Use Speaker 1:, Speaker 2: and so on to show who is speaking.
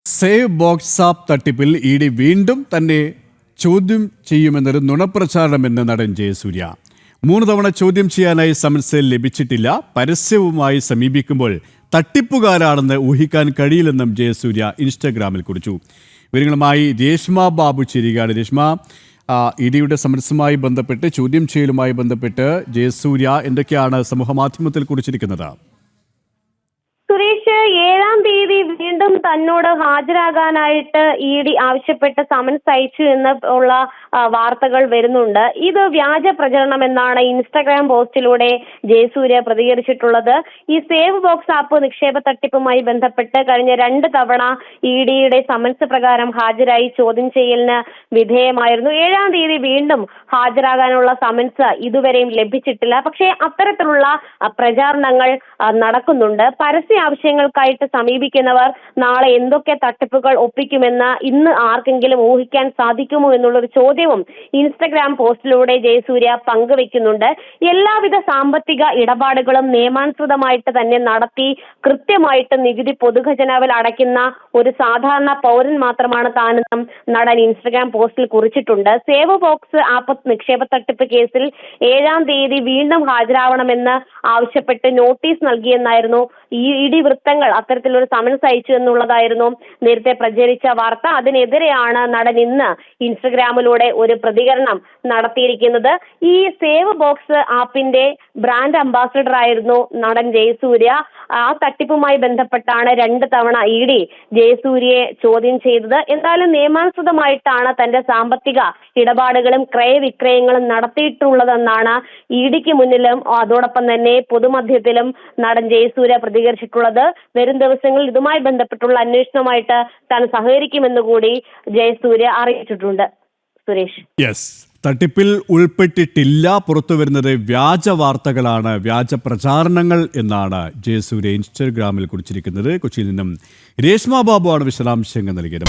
Speaker 1: Save box app തട്ടിപ്പിൽ ED വീണ്ടും തന്നെ ചോദ്യം ചെയ്യുമെന്നൊരു നുണപ്രചാരണമെന്ന് നടൻ ജയസൂര്യ 3 തവണ ചോദ്യം ചെയ്യാനായി സമൻസ് ലഭിച്ചിട്ടില്ല. പരസ്യവുമായി സമീപിക്കുമ്പോൾ തട്ടിപ്പുകാരാണെന്ന് ഊഹിക്കാൻ കഴിയില്ലെന്നും ജയസൂര്യ ഇൻസ്റ്റഗ്രാമിൽ കുറിച്ചു. വിവരങ്ങളുമായി രേഷ്മ ബാബു ചേരുകയാണ്. രേഷ്മ, ഇഡിയുടെ സമൻസുമായി ബന്ധപ്പെട്ട് ചോദ്യം ചെയ്യലുമായി ബന്ധപ്പെട്ട് ജയസൂര്യ എന്തൊക്കെയാണ് സമൂഹമാധ്യമത്തിൽ കുറിച്ചിരിക്കുന്നത്?
Speaker 2: സുരേഷ്, 7-ാം തീയതി വീണ്ടും തന്നോട് ഹാജരാകാനായിട്ട് ഇഡി ആവശ്യപ്പെട്ട് സമൻസ് അയച്ചു എന്നുള്ള വാർത്തകൾ വരുന്നുണ്ട്. ഇത് വ്യാജ പ്രചരണം എന്നാണ് ഇൻസ്റ്റഗ്രാം പോസ്റ്റിലൂടെ ജയസൂര്യ പ്രതികരിച്ചിട്ടുള്ളത്. ഈ സേവ് ബോക്സ് ആപ്പ് നിക്ഷേപ തട്ടിപ്പുമായി ബന്ധപ്പെട്ട് കഴിഞ്ഞ 2 തവണ ഇഡിയുടെ സമൻസ് പ്രകാരം ഹാജരായി ചോദ്യം ചെയ്യലിന് വിധേയമായിരുന്നു. 7-ാം തീയതി വീണ്ടും ഹാജരാകാനുള്ള സമൻസ് ഇതുവരെയും ലഭിച്ചിട്ടില്ല. പക്ഷേ അത്തരത്തിലുള്ള പ്രചാരണങ്ങൾ നടക്കുന്നുണ്ട്. പരസ്യ ആവശ്യങ്ങൾക്കായിട്ട് സമീപിക്കുന്നവർ നാളെ എന്തൊക്കെ തട്ടിപ്പുകൾ ഒപ്പിക്കുമെന്ന് ഇന്ന് ആർക്കെങ്കിലും ഊഹിക്കാൻ സാധിക്കുമോ എന്നുള്ളൊരു ചോദ്യവും ഇൻസ്റ്റഗ്രാം പോസ്റ്റിലൂടെ ജയസൂര്യ പങ്കുവെക്കുന്നുണ്ട്. എല്ലാവിധ സാമ്പത്തിക ഇടപാടുകളും നിയമാനുസൃതമായിട്ട് തന്നെ നടത്തി കൃത്യമായിട്ട് നികുതി പൊതുഖജനാവിൽ അടയ്ക്കുന്ന ഒരു സാധാരണ പൗരൻ മാത്രമാണ് താനെന്നും നടൻ ഇൻസ്റ്റഗ്രാം പോസ്റ്റിൽ കുറിച്ചിട്ടുണ്ട്. സേവ് ബോക്സ് ആപ്പ് നിക്ഷേപ തട്ടിപ്പ് കേസിൽ 7-ാം തീയതി വീണ്ടും ഹാജരാവണമെന്ന് ആവശ്യപ്പെട്ട് നോട്ടീസ് നൽകിയെന്നായിരുന്നു ഇഡി വൃത്തങ്ങൾ അത്തരത്തിലൊരു സമൻസ് അയച്ചു എന്നുള്ളതായിരുന്നു നേരത്തെ പ്രചരിച്ച വാർത്ത. അതിനെതിരെയാണ് നടൻ ഇന്ന് ഇൻസ്റ്റഗ്രാമിലൂടെ ഒരു പ്രതികരണം നടത്തിയിരിക്കുന്നത്. ഈ സേവ് ബോക്സ് ആപ്പിന്റെ ബ്രാൻഡ് അംബാസിഡർ ആയിരുന്നു നടൻ ജയസൂര്യ. ആ തട്ടിപ്പുമായി ബന്ധപ്പെട്ടാണ് 2 തവണ ഇഡി ജയസൂര്യയെ ചോദ്യം ചെയ്തത്. എന്തായാലും നിയമാനുസൃതമായിട്ടാണ് തന്റെ സാമ്പത്തിക ഇടപാടുകളും ക്രയവിക്രയങ്ങളും നടത്തിയിട്ടുള്ളതെന്നാണ് ഇഡിക്ക് മുന്നിലും അതോടൊപ്പം തന്നെ പൊതുമധ്യത്തിലും നടൻ ജയസൂര്യ പ്രതികരിച്ചിട്ടുള്ളത്. വരും ദിവസങ്ങളിൽ ഇതുമായി ബന്ധപ്പെട്ടുള്ള അന്വേഷണവുമായിട്ട് താൻ സഹകരിക്കുമെന്ന് കൂടി ജയസൂര്യ അറിയിച്ചിട്ടുണ്ട്. സുരേഷ്,
Speaker 1: തട്ടിപ്പിൽ ഉൾപ്പെട്ടിട്ടില്ല, പുറത്തു വരുന്നത് വ്യാജ വാർത്തകളാണ്, വ്യാജ പ്രചാരണങ്ങൾ എന്നാണ് ജയസൂര്യ ഇൻസ്റ്റഗ്രാമിൽ കുറിച്ചിരിക്കുന്നത്. കൊച്ചിയിൽ നിന്നും രേഷ്മ ബാബു ആണ് വിശദാംശങ്ങൾ നൽകിയത്.